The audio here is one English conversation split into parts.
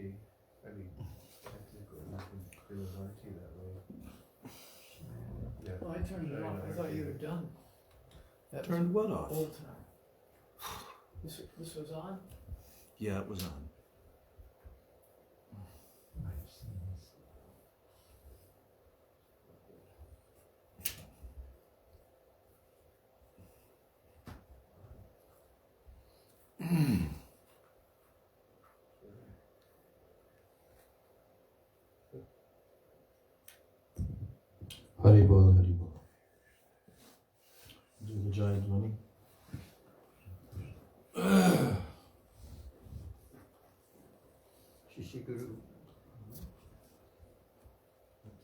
bhakti, very technical, you can do a bhakti that way. Yeah. Well, I turned it off. I thought you were done. That Turned what off? Old time. This was on? Yeah, it was on. Hari Bol, Hari Bol. Do the giant money. Shishiguru.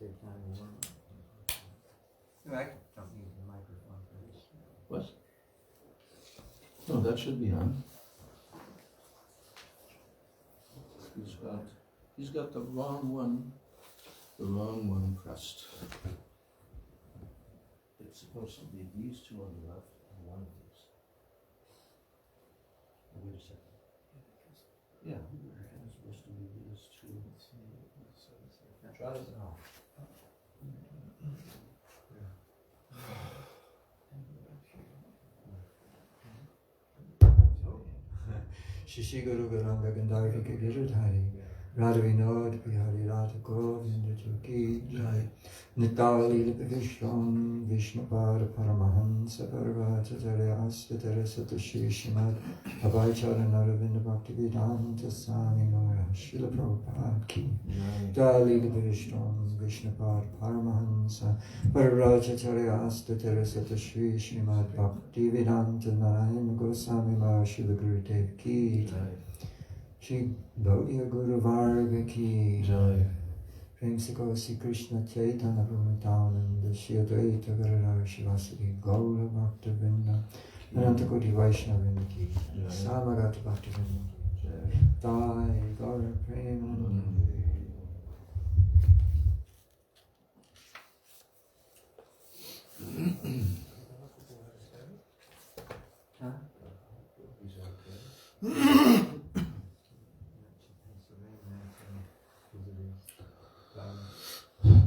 Take time to warm up. I don't need the microphone for this. What? No, that should be on. He's got the wrong one pressed. It's supposed to be these two on the left and one of these. Oh, wait a second. Yeah, it's supposed to be these two. Try it now. Shishiguru Garanga Gandharvika Giridhari Radha Vinod Bihari Radha Govinda Jogi Jai Nitali Vishnu Vishnupad Paramahansa Parvata Asta Sata Shri Srimad Abhaichara Naravinda Bhakti Vedanta Swami Maharaj Srila Prabhupada Ki Dali Vishnu Vishnupad Paramahansa Parvata Asta Sata Shri Srimad Bhakti Vedanta Narayana Goswami Maharaj Srila Gurudev Ki Jai Shri Gaudiya Guru Varga Ki Jai Prem Sagosi Krishna Chaitanya Prabhupada Shri Advaita Gadadhar Shivasadi Gaura Bhakta Vrinda Ananta Koti Vaishnava Vrinda Ki Samagata Bhakta Vrinda Ki Jai Gaura Prema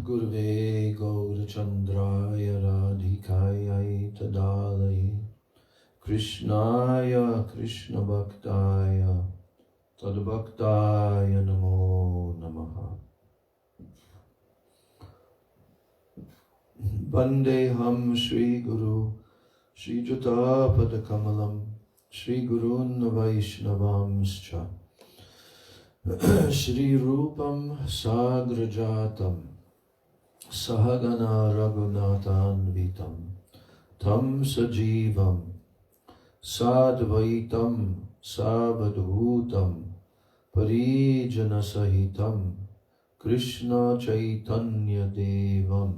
Gurve Gaura Chandraya Radhikaya Tadalai Krishnaya Krishna Bhaktaya Tadbhaktaya Namo Namaha Vandeham Shri Guru Shri Juta Padakamalam Shri Gurun Vaishnavamscha Shri Rupam Sagrajatam Sahagana Raghunathan Vitam Tam Sajivam Sadvaitam Savadhutam Parijana Sahitam Krishna Chaitanya Devam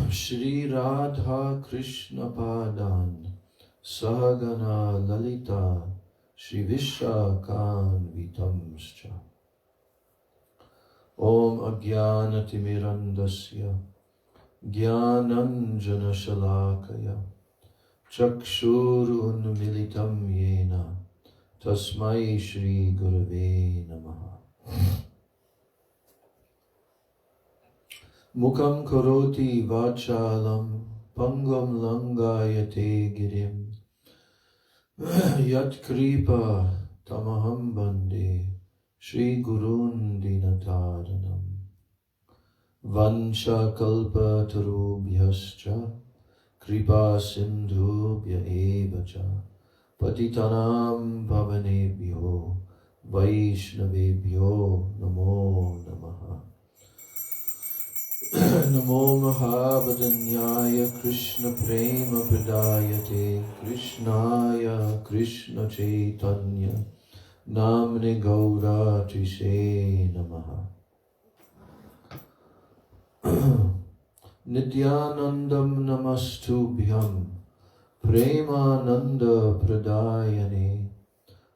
Shri Radha Krishna Padan Sahagana Lalita Shri Vishakan Vitamscha Om Ajnanatimirandasya Jnananjana Shalakaya Chakshur Unmilitam Yena Tasmai Shri Gurave Namaha Mukam Karoti Vachalam Pangam Langayate Girim Yat Kripa Tamaham Bande Shri Gurun Dinataranam Vansha Kalpa Tarubhyascha Kripa Sindhubhya Evacha Patitanam Pavanebhyo Vaishnavebhyo Namo Namaha Namo Mahavadanyaya Krishna Prema Pradayate Krishnaya Krishna Chaitanya Namne Gaura Trise Namaha Nityanandam Namastubhyam Premananda Pradayane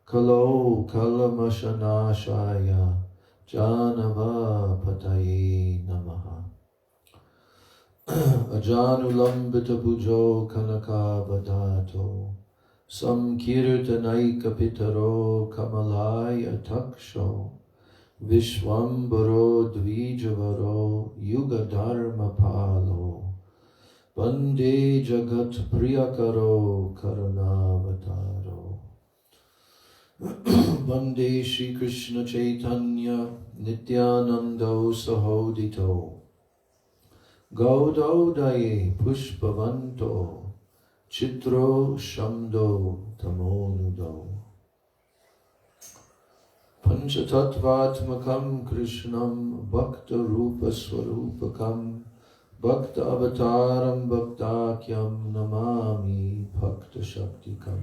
Kalo Kalamashanashaya Janava Pataye Namaha Ajanulambita Pujo Kanaka Vadato Samkirtanaikapitaro kamalaya taksho Vishwambaro dvijavaro yugadharma palo Bande jagat priyakaro karanavataro Bande Shri Krishna Chaitanya Nityanando Sahodito Gaudodaye Pushpavanto Chitro Shamdo Tamonudo Panchatattvatmakam Krishnam Bhakta Rupa Swarupakam Bhakta Avataram Bhaktakyam Namami Bhakta Shaktikam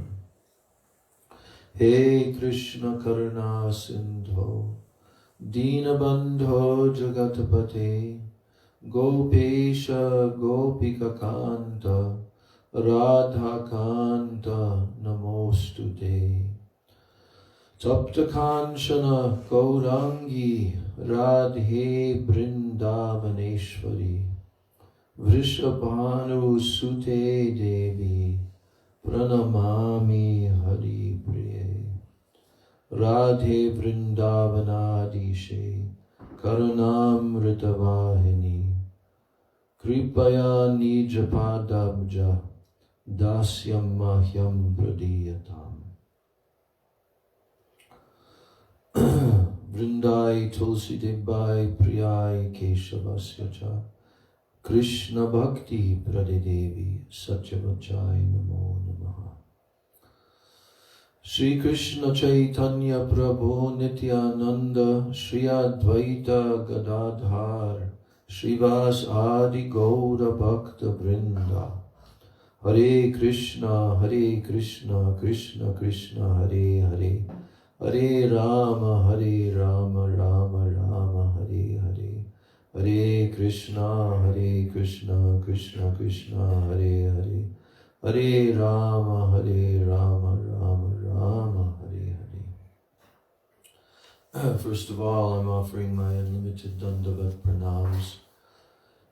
He Krishna Karuna Sindho Dinabandho Jagatapate Gopesha Gopika Kanta Radha Kanta Namostute Tapta Kanchana Gaurangi Radhe Brindavaneshwari Vrishabhanu Sute Devi Pranamami Hari Priye Radhe Vrindavanadishe Karunamritavahini Kripaya Nijapadabja Dasyam Mahyam Pradiyatam Vrindai Tulsi Debai Priyai Keshavasyacha Krishna Bhakti Pradidevi Satyavachai Namo Namaha Shri Krishna Chaitanya Prabhu Nityananda Shri Advaita Gadadhar Shrivas Adi Gaura Bhakta Vrinda Hare Krishna Krishna Krishna Hare Hare Hare Rama Rama Rama Hare Hare Hare Krishna Krishna Krishna Hare Hare Hare Rama Rama Rama Hare Hare. First of all, I'm offering my unlimited Dandavat Pranams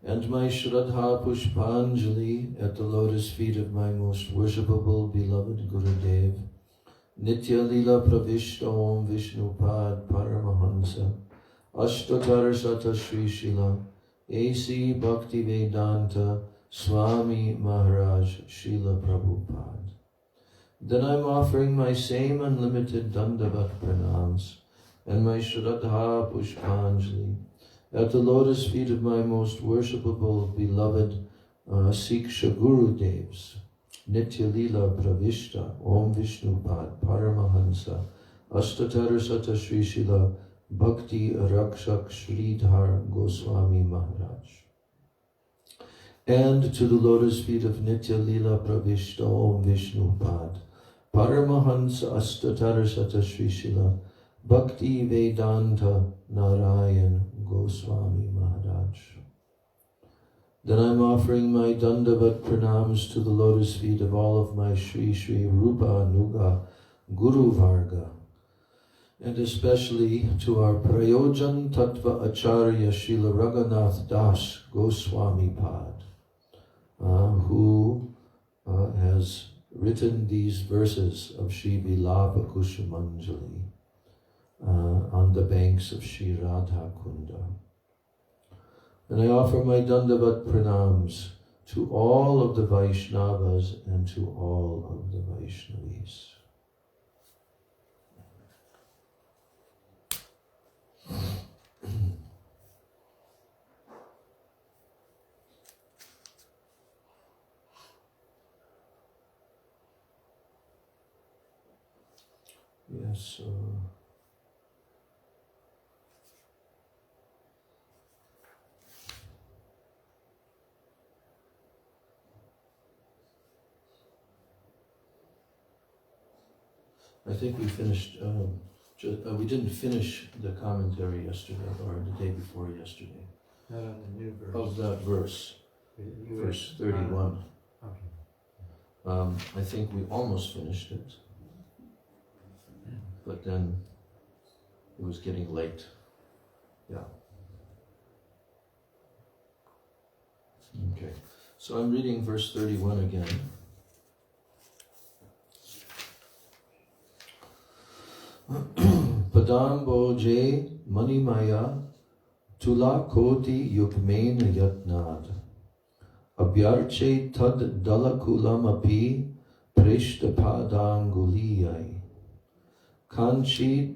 and my Shraddha Pushpanjali at the lotus feet of my most worshipable beloved Gurudev, Nitya Lila Pravishta Om Vishnu Pad Paramahansa Ashtatar Sata Sri Srila A.C. Bhakti Vedanta Swami Maharaj Srila Prabhupada. Then I'm offering my same unlimited Dandavat Pranams and my Shraddha Pushpanjali at the lotus feet of my most worshipable beloved Siksha Gurudevs, Nitya Lila Pravishta Om Vishnu Pad Paramahansa Ashtatar Sata Sri Srila Bhakti Rakshak Sridhar Goswami Maharaj. And to the lotus feet of Nitya Lila Pravishta Om Vishnu Pad Paramahansa Ashtatar Sata Sri Srila Bhakti Vedanta Narayan Goswami Maharaj. Then I'm offering my Dandavat Pranams to the lotus feet of all of my Sri Sri Rupa Nuga Guru Varga, and especially to our Prayojan Tattva Acharya Srila Raghunath Das Goswami Pad, who has written these verses of Sri Vilapa-kusumanjali on the banks of Sri Radha Kunda. And I offer my Dandavat Pranams to all of the Vaishnavas and to all of the Vaishnavis. Yes, I think we finished, we didn't finish the commentary yesterday, or the day before yesterday, Not on the new verse. of that verse, You verse were- 31. Okay. I think we almost finished it, but then it was getting late. Yeah. Okay, so I'm reading verse 31 again. Padamboje Manimaya Tula Koti Yukmena Yatnad Abhyarche Tad Dalakulam Api Prishta Padanguliyai Kanchi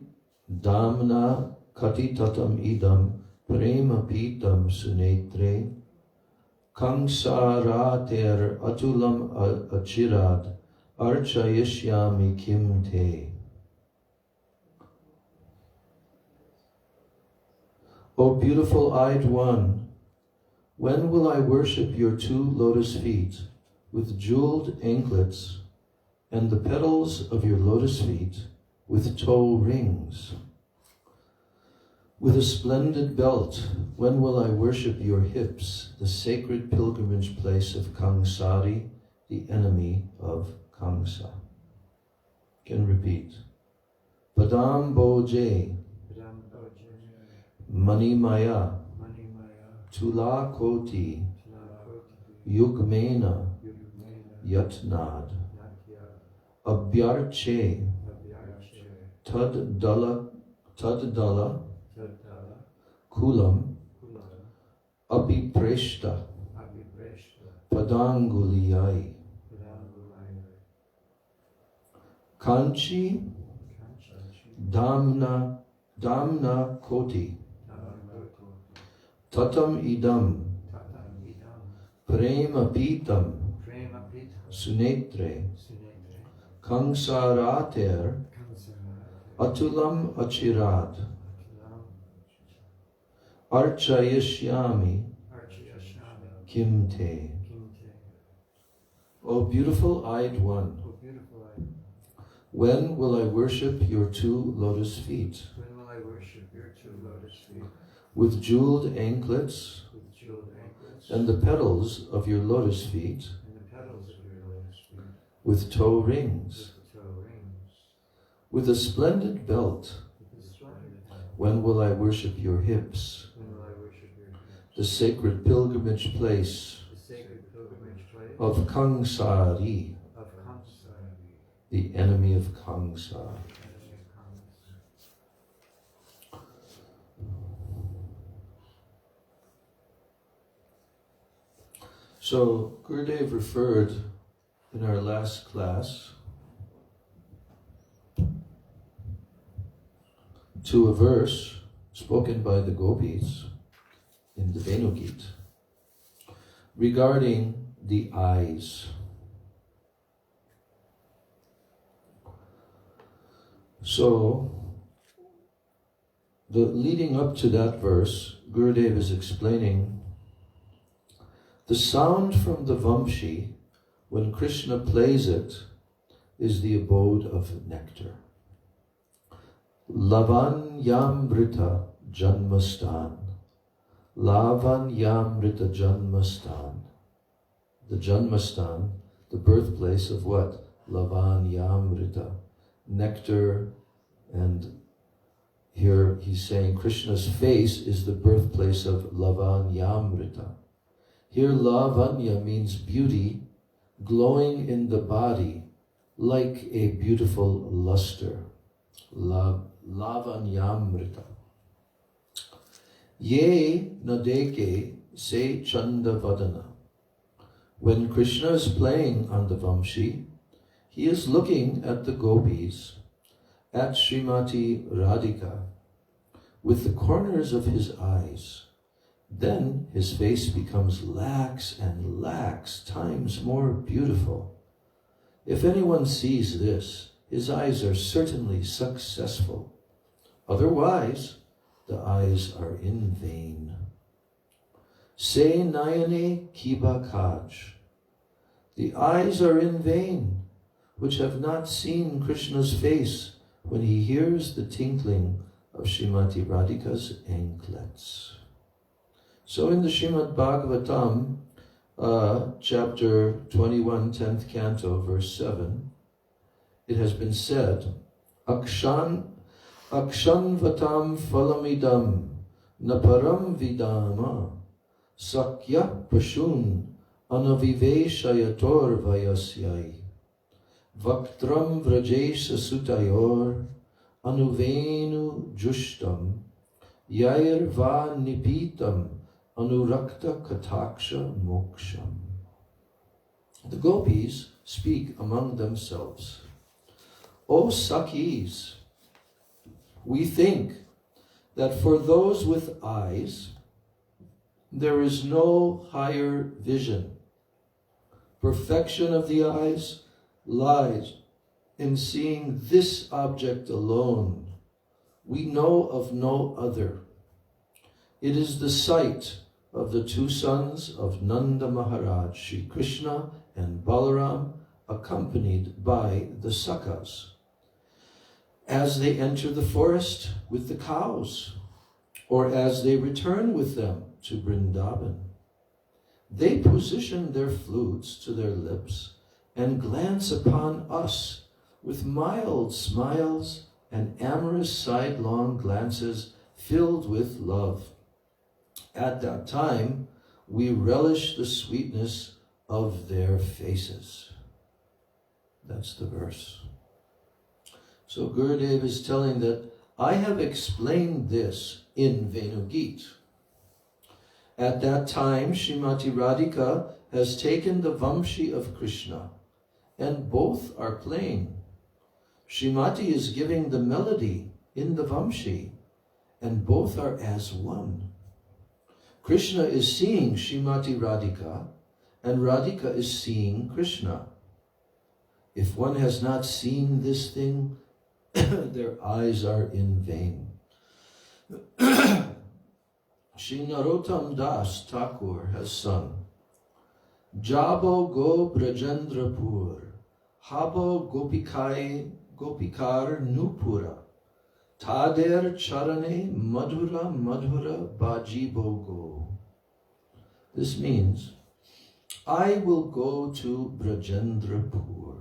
Damna Katitatam Idam Prema Pitam Sunetre Kangsarater Atulam Achirad Archayishyami Kim Te. O beautiful-eyed one, when will I worship your 2 lotus feet with jeweled anklets and the petals of your lotus feet with toe rings? With a splendid belt, when will I worship your hips, the sacred pilgrimage place of Kangsari, the enemy of Kamsa? Can repeat. Padam Boje Mani Maya Tula Koti Yugmena Yatnad Abhyarche Tad Dala Kulam Apipreshta Padanguliyai Kanchi Damna Koti Tatam Idam Prema Pitam Sunetre Kangsarater Atulam Achirad Archayishyami Kimte. O beautiful-eyed one, when will I worship your 2 lotus feet? With jeweled anklets and the petals of your lotus feet with toe rings. With a splendid belt, when will I worship your hips? The sacred pilgrimage place of Kangsari, the enemy of Kamsa. So Gurudev referred in our last class to a verse spoken by the gopis in the Venugit regarding the eyes. So, leading up to that verse, Gurudev is explaining the sound from the Vamshi, when Krishna plays it, is the abode of nectar. Lavanyamrita Janmastan. Lavanyamrita Janmastan. The Janmastan, the birthplace of what? Lavanyamrita. Nectar, and here he's saying Krishna's face is the birthplace of Lavanyamrita. Here Lavanya means beauty, glowing in the body, like a beautiful luster. Lavanyamrita. Ye nadeke se chandavadana. When Krishna is playing on the Vamshi, he is looking at the gopis, at Srimati Radhika, with the corners of his eyes. Then his face becomes lax and lax times more beautiful. If anyone sees this, his eyes are certainly successful. Otherwise, the eyes are in vain. Se nayane kiba kaj. The eyes are in vain, which have not seen Krishna's face when he hears the tinkling of Srimati Radhika's anklets. So in the Srimad Bhagavatam, chapter 21, 10th canto, verse 7, it has been said, Akshan vatam phalamidam naparam vidama sakya pashun anaviveshayator vayasyai Vaktram vrajesha sutayor anuvenu jushtam yair va nipitam anurakta kataksha moksham. The gopis speak among themselves. O Sakhis, we think that for those with eyes, there is no higher vision. Perfection of the eyes lies in seeing this object alone. We know of no other. It is the sight of the two sons of Nanda Maharaj, Sri Krishna and Balaram, accompanied by the Sakhas, as they enter the forest with the cows, or as they return with them to Vrindavan. They position their flutes to their lips and glance upon us with mild smiles and amorous sidelong glances filled with love. At that time, we relish the sweetness of their faces. That's the verse. So Gurudev is telling that I have explained this in Venugit. At that time, Srimati Radhika has taken the Vamshi of Krishna, and both are playing. Srimati is giving the melody in the Vamshi, and both are as one. Krishna is seeing Srimati Radhika, and Radhika is seeing Krishna. If one has not seen this thing, their eyes are in vain. Shri Narottam Das Thakur has sung, Jabo go Brajendrapur, Habo Gopikar Nupura, Tader Charane Madhura Madhura Bajibo go. This means, I will go to Brajendrapur.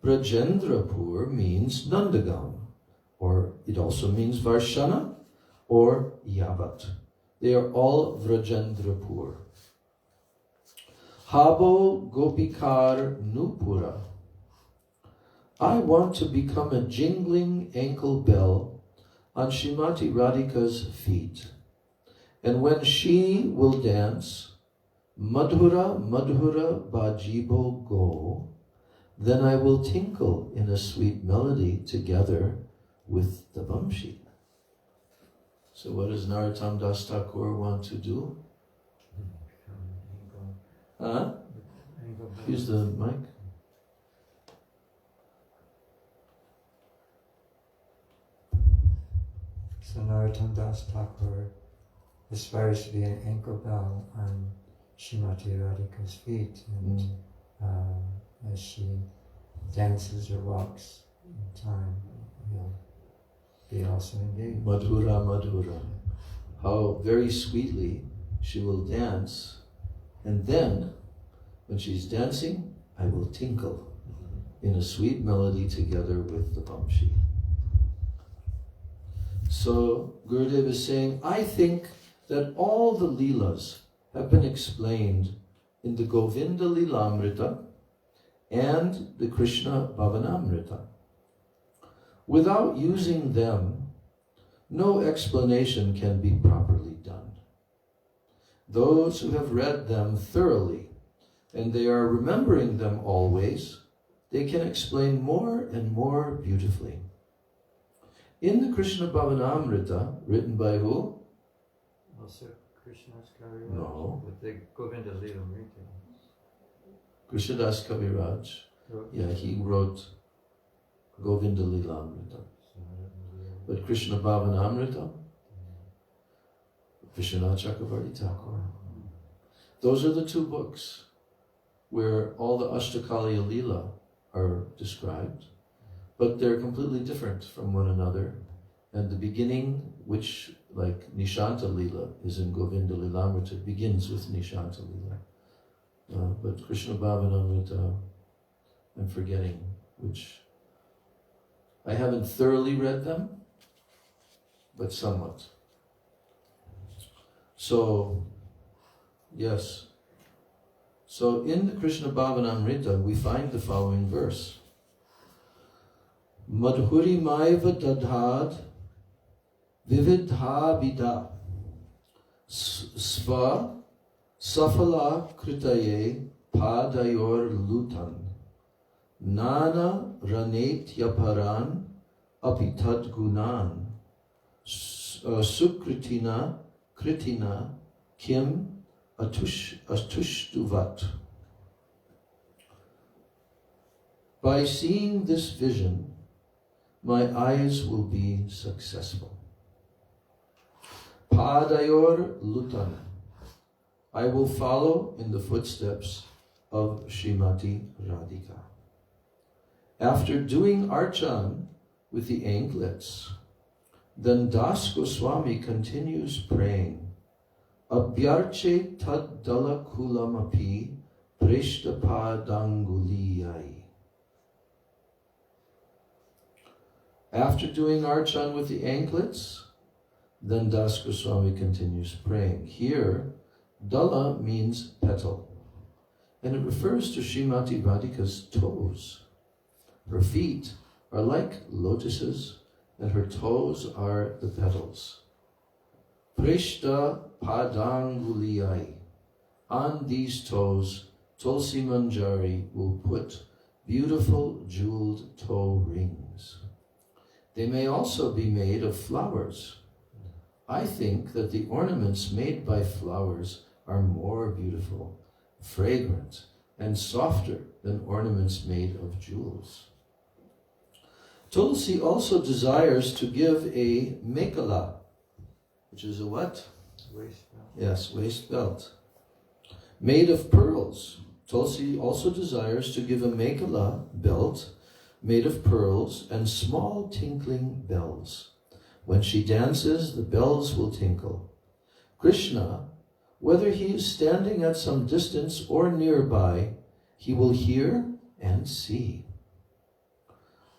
Brajendrapur means Nandagam, or it also means Varshana or Yavat. They are all Vrajendrapur. Habo Gopikar Nupura. I want to become a jingling ankle bell on Srimati Radhika's feet. And when she will dance, Madhura Madhura Bajibo go, then I will tinkle in a sweet melody together with the Vamshi. So what does Narottam Das Thakur want to do? Huh? Use the mic. So Narottam Das Thakur aspires to be an ankle bell on Srimati Radhika's feet, and as she dances or walks in time, he'll be also engaged. Madhura Madhura. How very sweetly she will dance, and then when she's dancing, I will tinkle in a sweet melody together with the Vamshi. So Gurudev is saying, I think that all the Leelas have been explained in the Govinda Lilamrita and the Krishna Bhavanamrita. Without using them, no explanation can be properly done. Those who have read them thoroughly, and they are remembering them always, they can explain more and more beautifully. In the Krishna Bhavanamrita, written by who? Also Krishna's Kaviraj? No. With the Govinda Lilamrita. Krishnadas Kaviraj. Yeah, he wrote Govinda Lilamrita. But Krishna Bhavanamrita, Vishnu Chakravarti Thakur. Those are the two books where all the Ashtakaliya Leela are described, but they're completely different from one another. And the beginning, which like Nishanta Leela is in Govinda Lilamrita, begins with Nishanta Leela. But Krishna Bhavanamrita, I'm forgetting which. I haven't thoroughly read them, but somewhat. So, yes. So in the Krishna Bhavanamrita, we find the following verse. Madhuri Maiva Dadhad Vividha Vida Sva Safala Kritaye Padayor Lutan Nana Ranet Yaparan Apitad Gunan Sukritina Kritina Kim Atushtuvat. By seeing this vision, my eyes will be successful. Padayor Lutan. I will follow in the footsteps of Srimati Radhika. After doing Archan with the anklets, then Das Goswami continues praying, Abhyarche tad dala kulamapi prishta padanguliyai. After doing Archan with the anklets, then Das Goswami continues praying. Here, Dala means petal, and it refers to Srimati Radhika's toes. Her feet are like lotuses, and her toes are the petals. Prishta padanguliyai. On these toes, Tulsi Manjari will put beautiful jeweled toe rings. They may also be made of flowers. I think that the ornaments made by flowers are more beautiful, fragrant, and softer than ornaments made of jewels. Tulsi also desires to give a mekala, which is a what? Waist belt. Yes, waist belt, made of pearls. Tulsi also desires to give a mekala belt made of pearls and small tinkling bells. When she dances, the bells will tinkle. Krishna, whether he is standing at some distance or nearby, he will hear and see.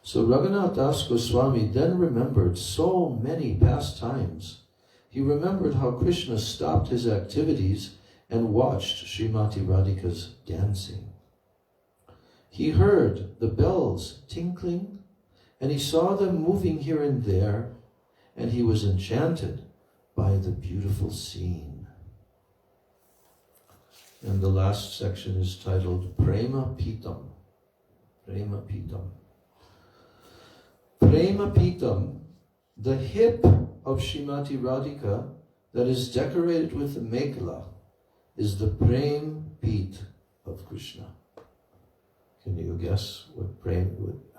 So Raghunath Das Goswami then remembered so many past times. He remembered how Krishna stopped his activities and watched Srimati Radhika's dancing. He heard the bells tinkling, and he saw them moving here and there, and he was enchanted by the beautiful scene. And the last section is titled Prema Pitam. Prema Pitam. Prema Pitam, the hip of Srimati Radhika that is decorated with the mekala, is the Prem Pit of Krishna. Can you guess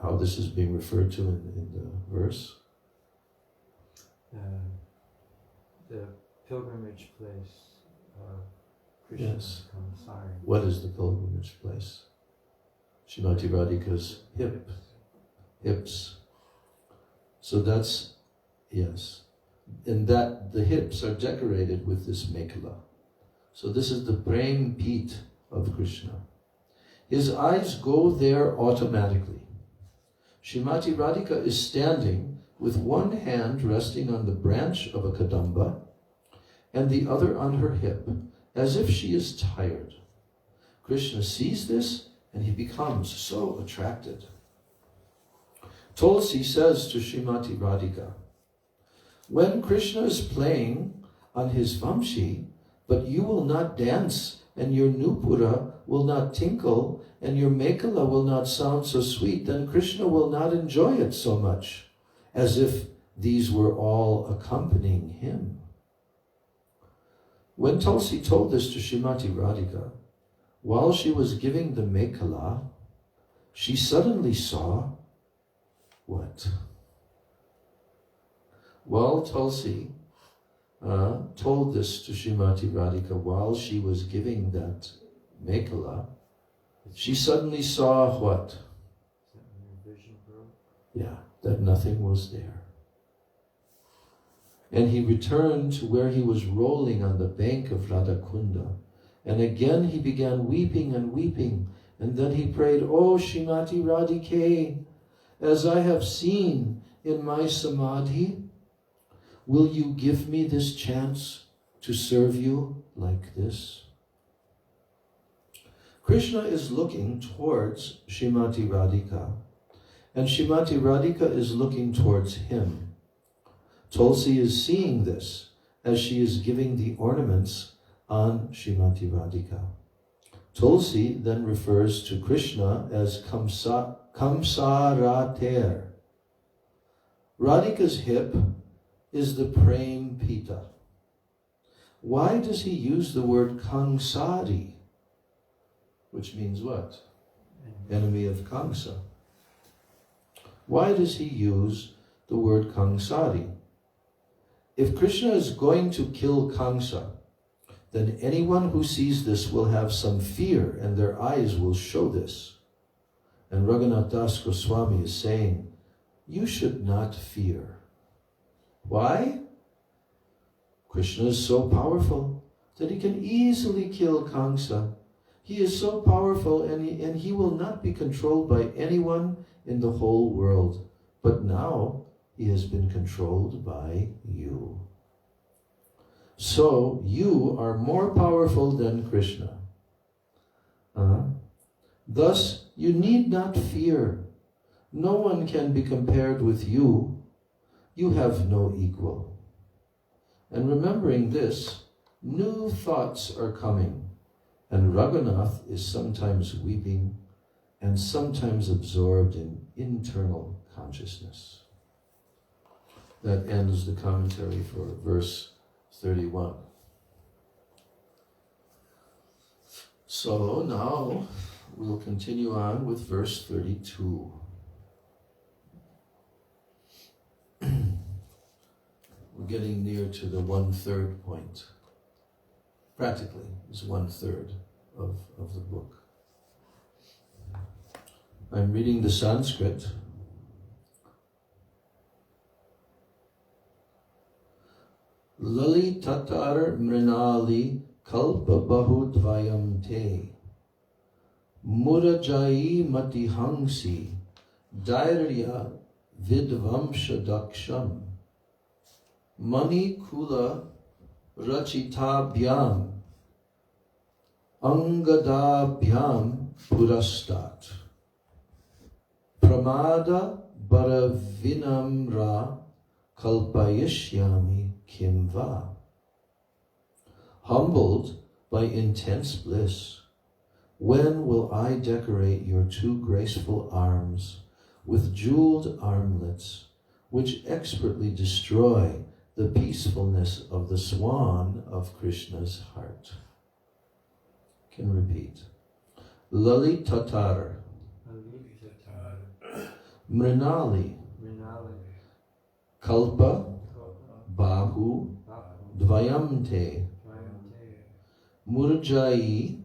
how this is being referred to in the verse? The pilgrimage place of Krishna. Yes. Sorry. What is the pilgrimage place? Srimati Radhika's hips. So that's, yes. And that the hips are decorated with this mekala. So this is the Prem Pit of Krishna. His eyes go there automatically. Srimati Radhika is standing with one hand resting on the branch of a kadamba and the other on her hip, as if she is tired. Krishna sees this and he becomes so attracted. Tulsi says to Srimati Radhika, when Krishna is playing on his vamshi, but you will not dance and your nupura will not tinkle and your mekala will not sound so sweet, then Krishna will not enjoy it so much, as if these were all accompanying him. When Tulsi told this to Srimati Radhika, while she was giving the mekala, she suddenly saw what? While Tulsi told this to Srimati Radhika while she was giving that mekala, she suddenly saw what? Vision broke. Yeah, that nothing was there. And he returned to where he was rolling on the bank of Radhakunda. And again he began weeping and weeping. And then he prayed, "Oh Srimati Radhike, as I have seen in my samadhi, will you give me this chance to serve you like this?" Krishna is looking towards Srimati Radhika, and Srimati Radhika is looking towards him. Tulsi is seeing this as she is giving the ornaments on Srimati Radhika. Tulsi then refers to Krishna as Kamsarater. Radhika's hip is the Prem Pita. Why does he use the word Kamsari? Which means what? Enemy of Kamsa. Why does he use the word Kamsari? If Krishna is going to kill Kamsa, then anyone who sees this will have some fear and their eyes will show this. And Raghunath Das Goswami is saying, you should not fear. Why? Krishna is so powerful that he can easily kill Kamsa. He is so powerful and he will not be controlled by anyone in the whole world. But now he has been controlled by you. So you are more powerful than Krishna. Thus, you need not fear. No one can be compared with you. You have no equal. And remembering this, new thoughts are coming, and Raghunath is sometimes weeping and sometimes absorbed in internal consciousness. That ends the commentary for verse 31. So now we'll continue on with verse 32. We're getting near to the 1/3 point. Practically, it's 1/3 of the book. I'm reading the Sanskrit. Lali tatar mrinali kalpa bahudvayam te murajayi matihangsi dairya vidvamsha daksham mani kula rachitabhyam angadabhyam purastat pramada baravinamra kalpayishyami kimva. Humbled by intense bliss, when will I decorate your two graceful arms with jeweled armlets, which expertly destroy the peacefulness of the swan of Krishna's heart? Can repeat. Lali tatar mrinali kalpa bahu dvayamte murajayi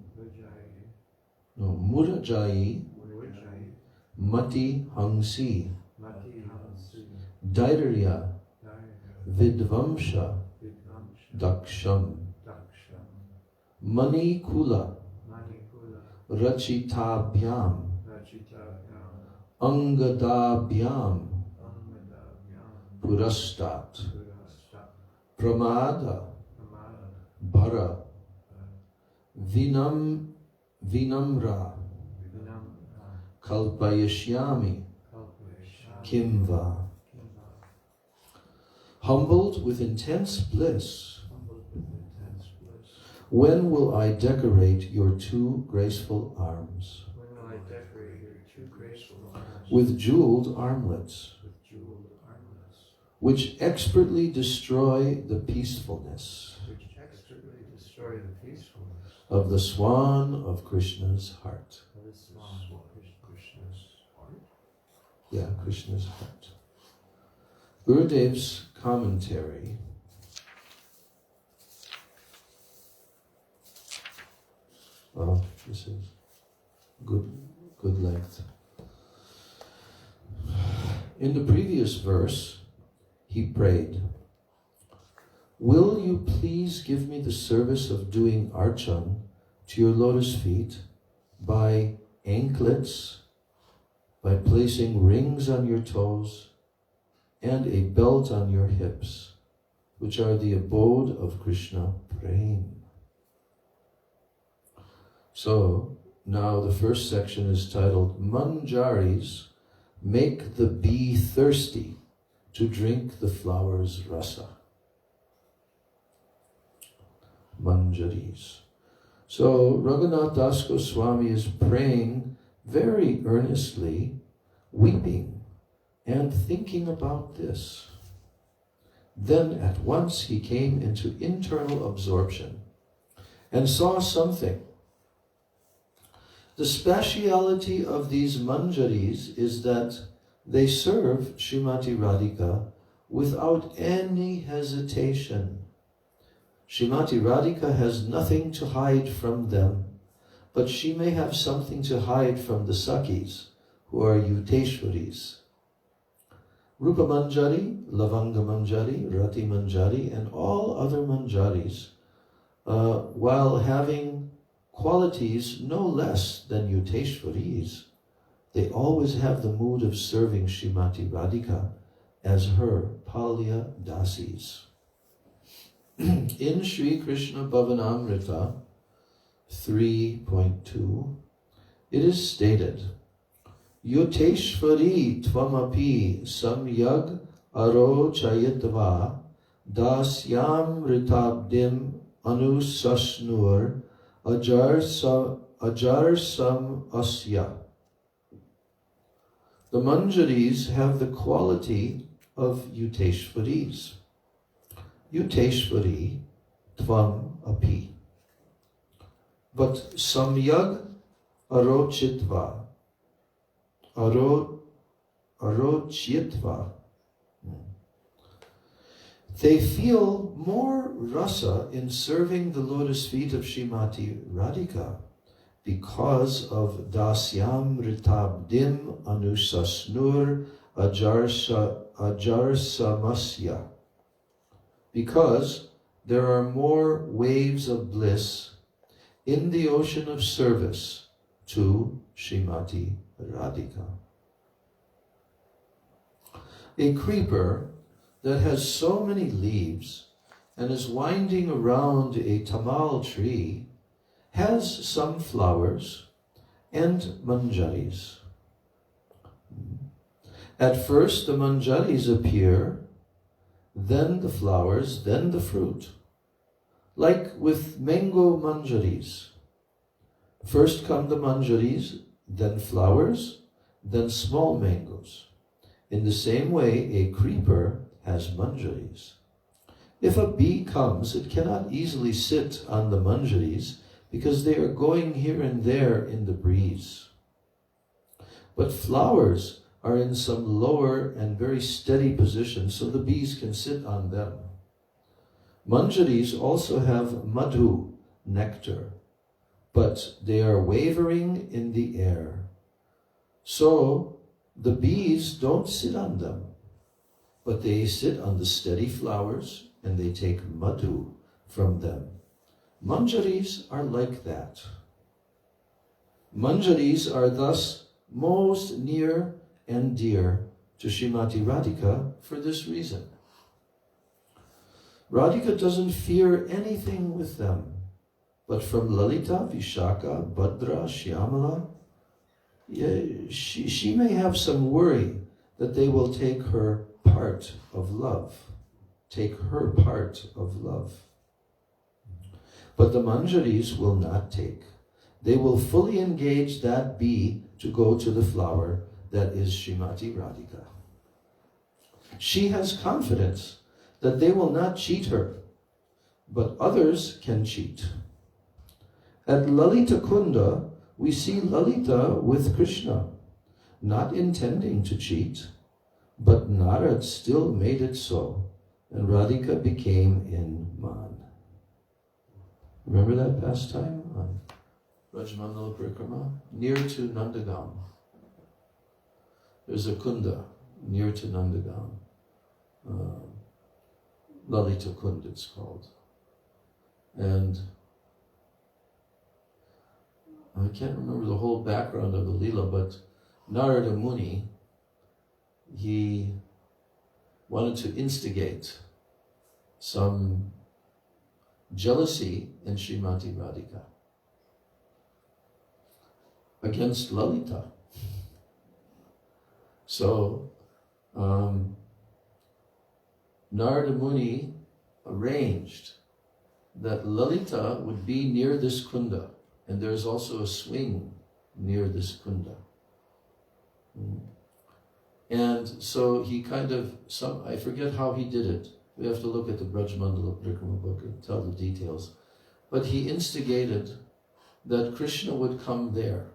mati hangsi dairya vidvamsha daksham mani kula rachitabhyam angadabhyam purastat pramada bhara vinamra kalpayashyami kimva. Humbled with intense bliss, when will I decorate your two graceful arms with jeweled armlets, which expertly destroy the peacefulness of the swan of Krishna's heart? Yeah, Krishna's heart. Gurudev's commentary this is good length. In the previous verse, he prayed, will you please give me the service of doing archan to your lotus feet by anklets, by placing rings on your toes, and a belt on your hips, which are the abode of Krishna Prem. So, now the first section is titled Manjaris make the bee thirsty to drink the flower's rasa. Manjaris. So Raghunath Das Goswami is praying very earnestly, weeping, and thinking about this. Then at once he came into internal absorption and saw something. The speciality of these manjaris is that they serve Srimati Radhika without any hesitation. Srimati Radhika has nothing to hide from them, but she may have something to hide from the Sakhis, who are Yuteshwaris. Rupa Manjari, Lavanga Manjari, Rati Manjari, and all other Manjaris, while having qualities no less than Yuteshwaris, they always have the mood of serving Srimati Radhika as her Palya Dasis. In Sri Krishna Bhavanamrita 3.2, it is stated, Yuteshwari tvamapi samyag aro chayatva dasyam ritabdim anusasnur ajarsam asya. The Manjaris have the quality of Yuteshwaris. Yuteshwari tvam api. But samyag arochitva, arochitva, they feel more rasa in serving the lotus feet of Srimati Radhika because of dasyam ritabdim anusasnur ajarsamasya. Because there are more waves of bliss in the ocean of service to Srimati Radhika. A creeper that has so many leaves and is winding around a tamal tree has some flowers and manjaris. At first the manjaris appear, then the flowers, then the fruit. Like with mango manjaris. First come the manjaris, then flowers, then small mangoes. In the same way, a creeper has manjaris. If a bee comes, it cannot easily sit on the manjaris because they are going here and there in the breeze. But flowers are in some lower and very steady position, so the bees can sit on them. Manjaris also have madhu, nectar, but they are wavering in the air. So the bees don't sit on them, but they sit on the steady flowers and they take madhu from them. Manjaris are like that. Manjaris are thus most near and dear to Srimati Radhika for this reason. Radhika doesn't fear anything with them, but from Lalita, Vishaka, Bhadra, Shyamala, she may have some worry that they will take her part of love. Take her part of love. But the manjaris will not take. They will fully engage that bee to go to the flower that is Srimati Radhika. She has confidence that they will not cheat her, but others can cheat. At Lalita Kunda, we see Lalita with Krishna, not intending to cheat, but Narad still made it so, and Radhika became in Man. Remember that pastime on Rajmandala Parikrama? Near to Nandagam. There's a Kunda near to Nandagam. Lalita Kund it's called. And I can't remember the whole background of the Leela, but Narada Muni, he wanted to instigate some jealousy in Srimati Radhika against Lalita. So, Narada Muni arranged that Lalita would be near this kunda, and there's also a swing near this kunda. And so he kind of, I forget how he did it. We have to look at the Braj Mandala Parikrama book and tell the details. But he instigated that Krishna would come there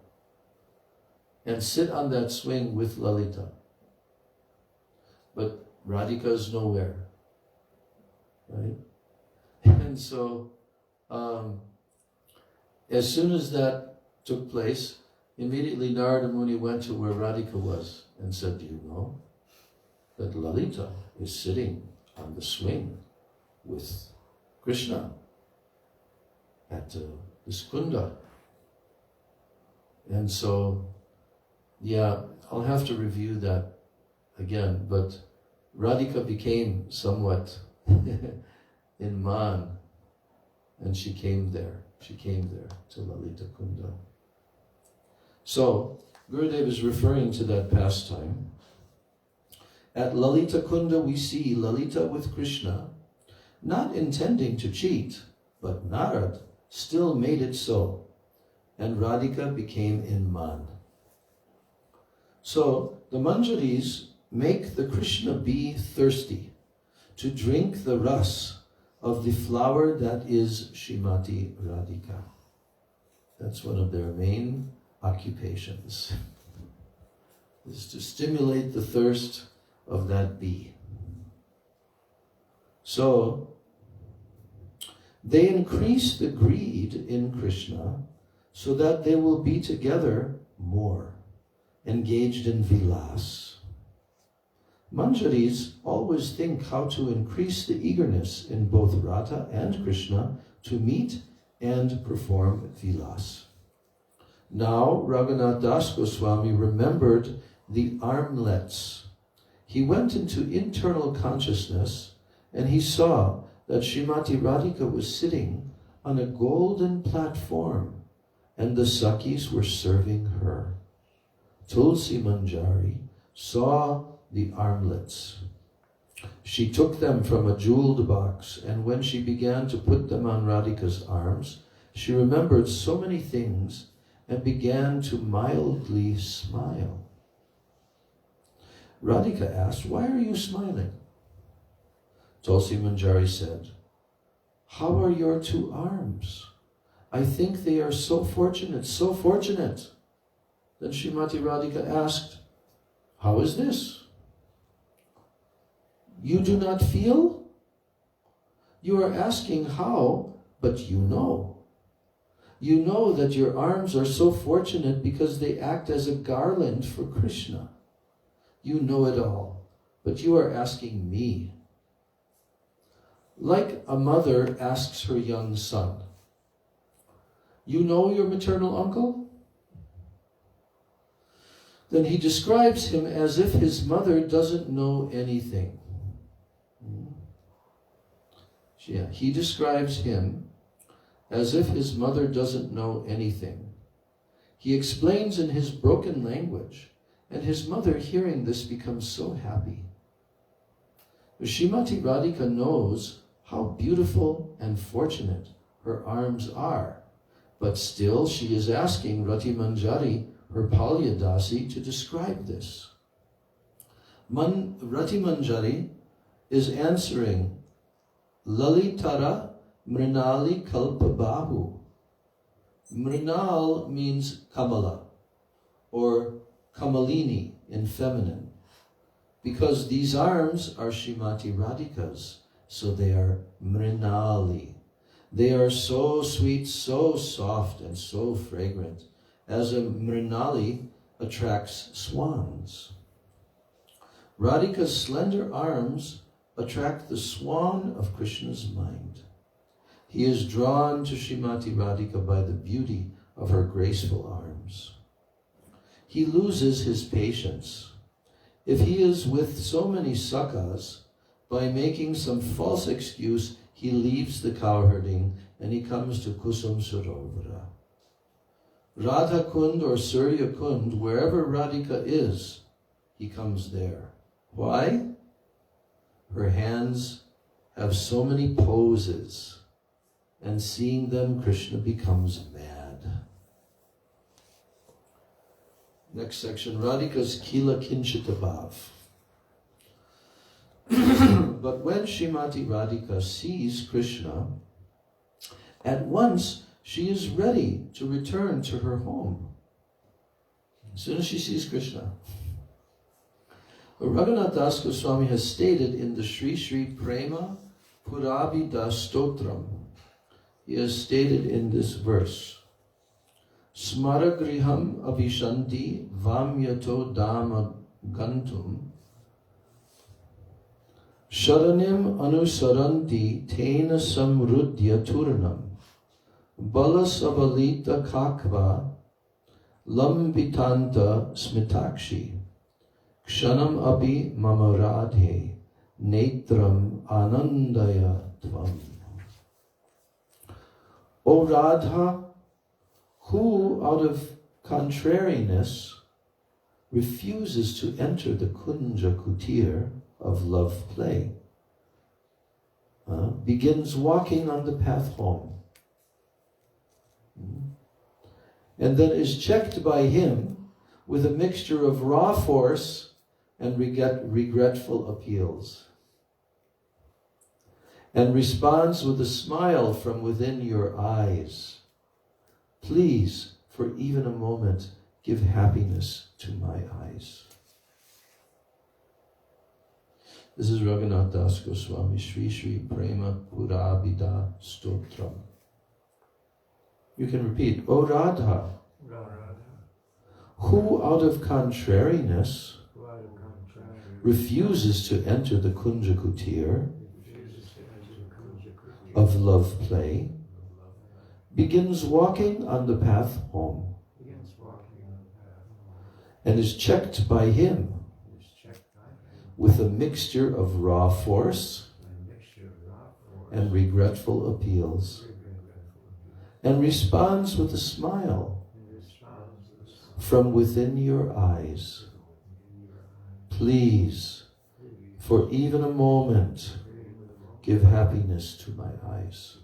and sit on that swing with Lalita. But Radhika is nowhere, right? And so, as soon as that took place, immediately Narada Muni went to where Radhika was and said, do you know that Lalita is sitting on the swing with Krishna at this kunda? And so, yeah, I'll have to review that again, but Radhika became somewhat in man, and she came there to Lalita Kunda. So, Gurudev is referring to that pastime. At Lalita Kunda we see Lalita with Krishna, not intending to cheat, but Narad still made it so, and Radhika became in man. So, the Manjaris make the Krishna bee thirsty to drink the ras of the flower that is Srimati Radhika. That's one of their main occupations, is to stimulate the thirst of that bee. So, they increase the greed in Krishna so that they will be together more, engaged in vilas. Manjaris always think how to increase the eagerness in both Radha and Krishna to meet and perform vilas. Now, Raghunath Das Goswami remembered the armlets. He went into internal consciousness and he saw that Srimati Radhika was sitting on a golden platform and the Sakhis were serving her. Tulsi Manjari saw the armlets. She took them from a jeweled box, and when she began to put them on Radhika's arms, she remembered so many things and began to mildly smile. Radhika asked, "Why are you smiling?" Tulsi Manjari said, "How are your two arms? I think they are so fortunate, so fortunate." Then Srimati Radhika asked, "How is this? You do not feel? You are asking how, but you know. You know that your arms are so fortunate because they act as a garland for Krishna. You know it all, but you are asking me." Like a mother asks her young son, "You know your maternal uncle?" Then he describes him as if his mother doesn't know anything. Yeah, he describes him as if his mother doesn't know anything. He explains in his broken language, and his mother, hearing this, becomes so happy. Srimati Radhika knows how beautiful and fortunate her arms are, but still she is asking Rati Manjari, her Palyadasi, to describe this. Rati Manjari is answering, "Lalitara Mrinali Kalpabahu." Mrinal means Kamala, or Kamalini in feminine, because these arms are Srimati Radhika's, so they are Mrinali. They are so sweet, so soft, and so fragrant, as a Mrinali attracts swans. Radhika's slender arms attract the swan of Krishna's mind. He is drawn to Srimati Radhika by the beauty of her graceful arms. He loses his patience. If he is with so many sakhas, by making some false excuse, he leaves the cowherding and he comes to Kusum Sarovara. Radha Kund or Surya Kund, wherever Radhika is, he comes there. Why? Her hands have so many poses, and seeing them, Krishna becomes mad. Next section, Radhika's Kila Kinchita Bhav. But when Srimati Radhika sees Krishna, at once she is ready to return to her home. As soon as she sees Krishna. Raghunath Das Goswami has stated in the Sri Sri Prema Purabhida Stotram, he has stated in this verse, Smaragriham abhishanti vamyato dama gantum sharanim anusaranti tena samrudya turnam balasabalita kakva lambitanta smitakshi kshanam api mamaradhe netram anandaya tvam. O Radha, who out of contrariness refuses to enter the kunja kutir of love play, begins walking on the path home, and then is checked by him with a mixture of raw force and regretful appeals, and responds with a smile from within your eyes. Please, for even a moment, give happiness to my eyes. This is Raghunath Das Goswami, Sri Sri Prema Purabhida Stotram. You can repeat, O Radha, who out of contrariness refuses to enter the kunja kutir of love play, begins walking on the path home, and is checked by him with a mixture of raw force and regretful appeals, and responds with a smile from within your eyes. Please, for even a moment, give happiness to my eyes.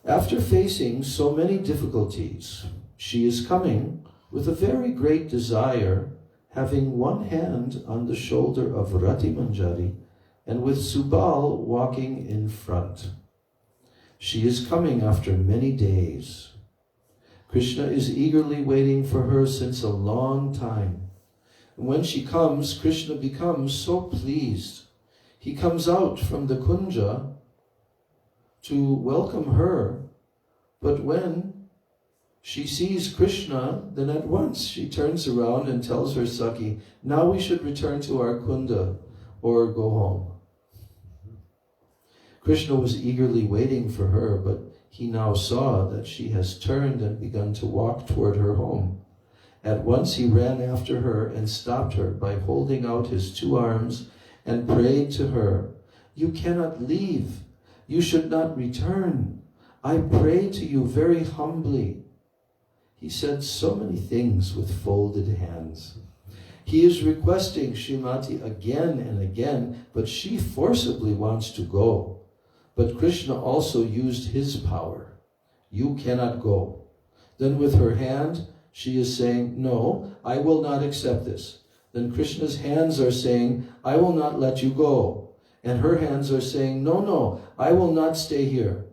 After facing so many difficulties, she is coming with a very great desire, having one hand on the shoulder of Rati Manjari and with Subal walking in front. She is coming after many days. Krishna is eagerly waiting for her since a long time. And when she comes, Krishna becomes so pleased. He comes out from the kunja to welcome her, but when she sees Krishna, then at once she turns around and tells her Sakhi, now we should return to our kunda or go home. Krishna was eagerly waiting for her, but he now saw that she has turned and begun to walk toward her home. At once he ran after her and stopped her by holding out his two arms and prayed to her, you cannot leave. You should not return. I pray to you very humbly. He said so many things with folded hands. He is requesting Srimati again and again, but she forcibly wants to go. But Krishna also used his power. You cannot go. Then with her hand, she is saying, no, I will not accept this. Then Krishna's hands are saying, I will not let you go. And her hands are saying, no, I will not stay here.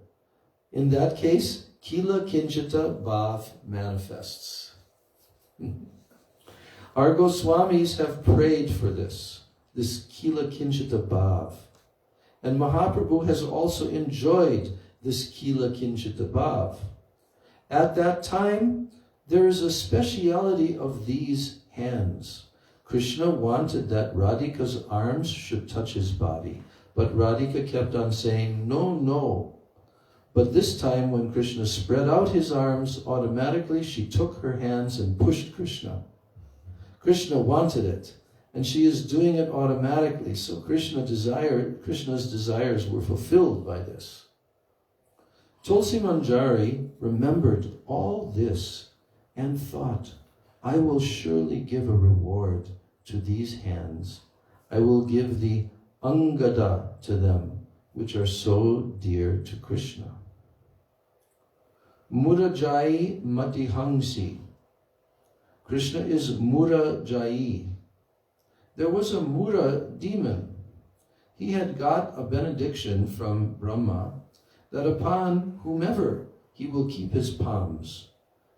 In that case, Kila Kinchita Bhav manifests. Our Goswamis have prayed for this Kila Kinchita Bhav. And Mahaprabhu has also enjoyed this Kila Kinchita Bhav. At that time, there is a speciality of these hands. Krishna wanted that Radhika's arms should touch his body, but Radhika kept on saying, no. But this time when Krishna spread out his arms, automatically she took her hands and pushed Krishna. Krishna wanted it, and she is doing it automatically, so Krishna's desires were fulfilled by this. Tulsi Manjari remembered all this and thought, I will surely give a reward to these hands. I will give the Angada to them, which are so dear to Krishna. Murajai Matihangsi. Krishna is Murajai. There was a Mura demon. He had got a benediction from Brahma that upon whomever he will keep his palms,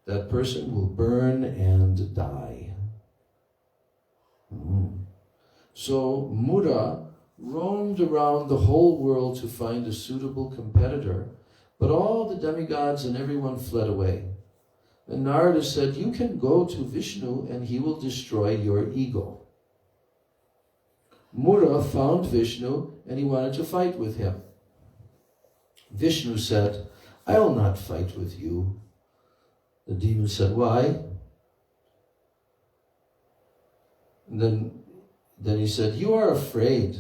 that person will burn and die. So Mura roamed around the whole world to find a suitable competitor, but all the demigods and everyone fled away. And Narada said, you can go to Vishnu and he will destroy your ego. Mura found Vishnu and he wanted to fight with him. Vishnu said, I will not fight with you. The demon said, why? And then he said, you are afraid.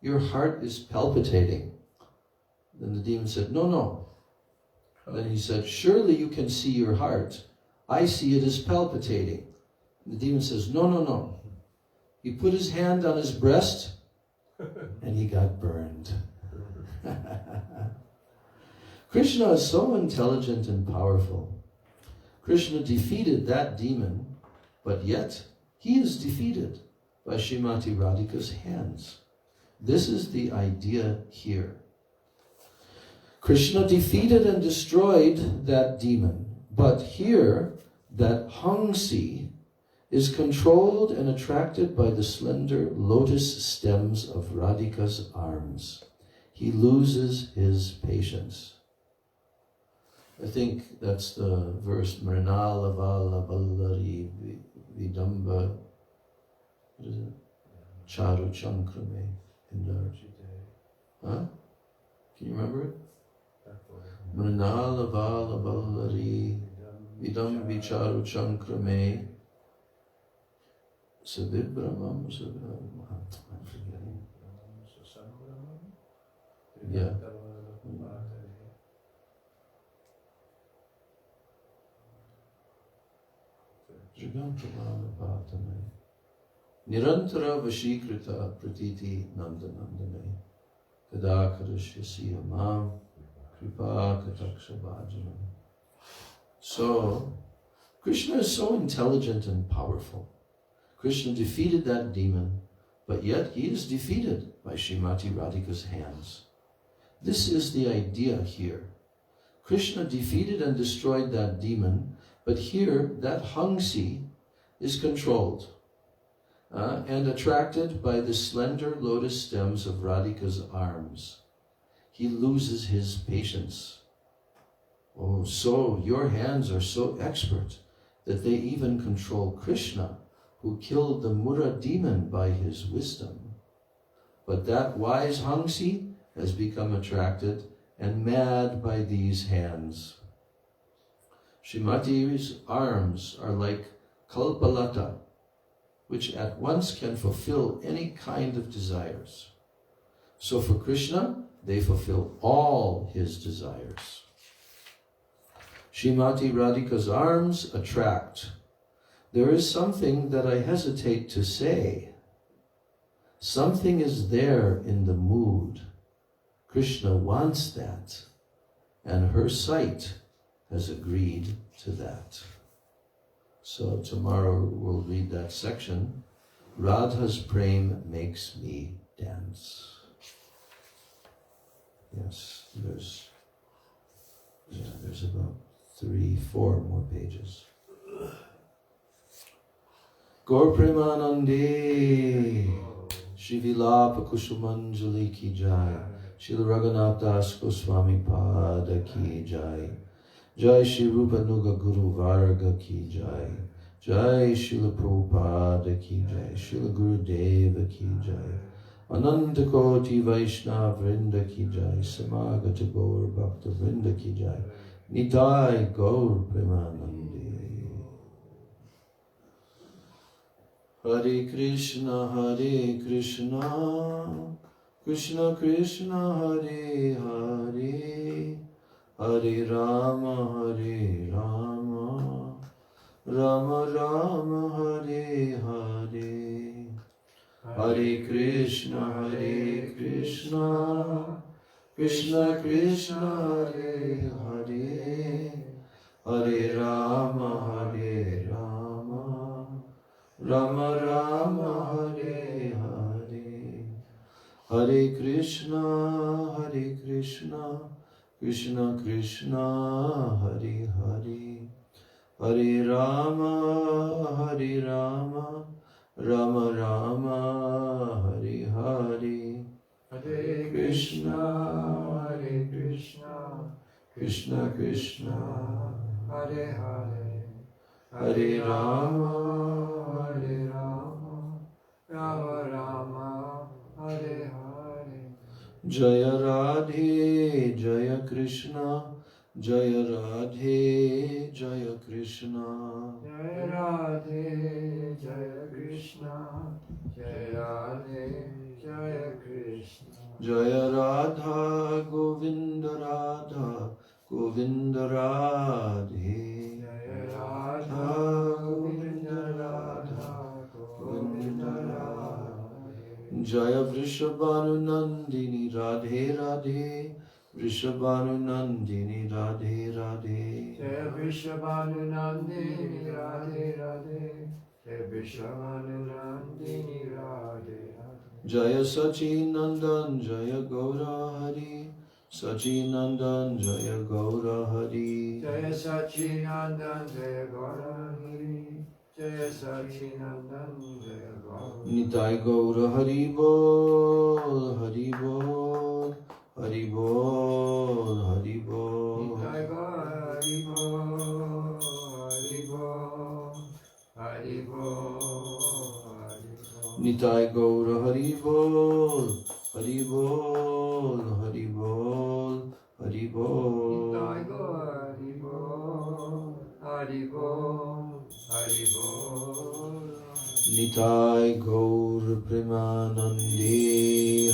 Your heart is palpitating. Then the demon said, no. Then he said, surely you can see your heart. I see it as palpitating. And the demon says, no. He put his hand on his breast and he got burned. Krishna is so intelligent and powerful. Krishna defeated that demon, but yet he is defeated by Srimati Radhika's hands. This is the idea here. Krishna defeated and destroyed that demon, but here that Hangsi is controlled and attracted by the slender lotus stems of Radhika's arms. He loses his patience. I think that's the verse, Mrinala Vala Ballari Vidamba, what is it? Charu Chankrame. Huh? Can you remember it? Mrinala Vala Ballari Vidambi Charu Chankrame Sabibramam I'm forgetting. Yeah. Nirantara Vashikrita Pratiti Nandanandane Kadakarashyasiya Mam Kripa Katakshabhajana. So, Krishna is so intelligent and powerful. Krishna defeated that demon, but yet he is defeated by Srimati Radhika's hands. This is the idea here. Krishna defeated and destroyed that demon, but here that Hangsi is controlled and attracted by the slender lotus stems of Radhika's arms. He loses his patience. Oh, so your hands are so expert that they even control Krishna, who killed the Mura demon by his wisdom. But that wise Hangsi has become attracted and mad by these hands. Srimati's arms are like kalpalata, which at once can fulfill any kind of desires. So for Krishna, they fulfill all his desires. Srimati Radhika's arms attract. There is something that I hesitate to say. Something is there in the mood. Krishna wants that, and her sight has agreed to that. So tomorrow we'll read that section. Radha's prem makes me dance. Yes, there's about 3-4 more pages. Gaur Premanande, Shri Vilapa-kusumanjali ki jai, Srila Raghunath Das Goswami Pada ki jai, Jai Shri Rupa Nuga Guru Varga ki jai, Jai Srila Prabhupada ki jai, Srila Gurudev ki jai, Ananta Koti Vaishnava Vrinda ki jai, Samagata Gaur Bhakta Vrinda ki jai, Nitai Gaur Premanande. Hare Krishna, Krishna Krishna, Hare Hare, Hare Rama, Rama Rama Hare Hare, Hare Krishna Krishna Krishna Hare Hare, Hare Rama Rama Rama Hare Hare, Hare Krishna Krishna Krishna Hare Hare, Hare Rama Rama Rama Hare Hare, Hare Krishna Krishna Krishna Hare Hare, Hare Rama Rama Rama Hare Hare. Jaya Radhe Jaya Krishna, Jaya Radhe Jaya Krishna, Jaya Radhe Jaya Krishna, Jaya Radhe Jaya Krishna. Jaya Radha Govinda Govinda Radhe, Jaya Radha Govinda Govinda Radhe. Jaya Vrishabhanu Nandini Radhe Radhe, Vrishabhanu Nandini Radhe Radhe, Jaya Vrishabhanu Nandini Radhe Radhe, Jaya Vrishabhanu Nandini Radhe Radhe. Jaya Sachinandan Jaya Gaura Hari, Sachinandan Jaya Gaura Hari, Jaya Sachinandan Jaya Gaura Hari, Jaya Sachinandan Jaya Gaura. Nitai Gaura Hari Bol, Hari Bol, Hari Bol, Hari Bol. Nitai Gaura Hari Bol, Hari Bol, Hari Bol, Hari Bol. Nitai Gaura Hari Bol, Hari Bol, Hari Bol, Hari Bol. Nitai Gaura Hari Bol, Hari Bol, Hari Bol. Nitai Gaur Premanande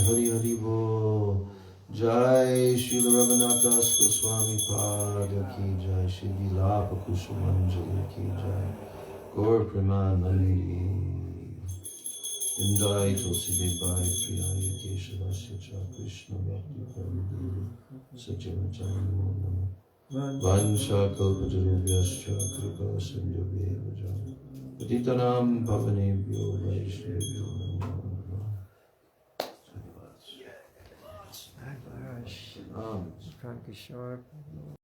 Hari Hari Bol. Jai Srila Raghunatha Swami Pada Ki Jai, Shri Vilapa-kusumanjali Ki Jai, Gaur Premanande. Vindai Tulsi Debai Priyaya Keshavasya Cha Krishna Bhakti Prabhu Sajjana Namo Vansha Kalpatarubhyascha Kripa Sindhubhyeva Jana Patitanam Pavanebhyo Vaishnavyo Namo Namaha. Maharaj, Kishore.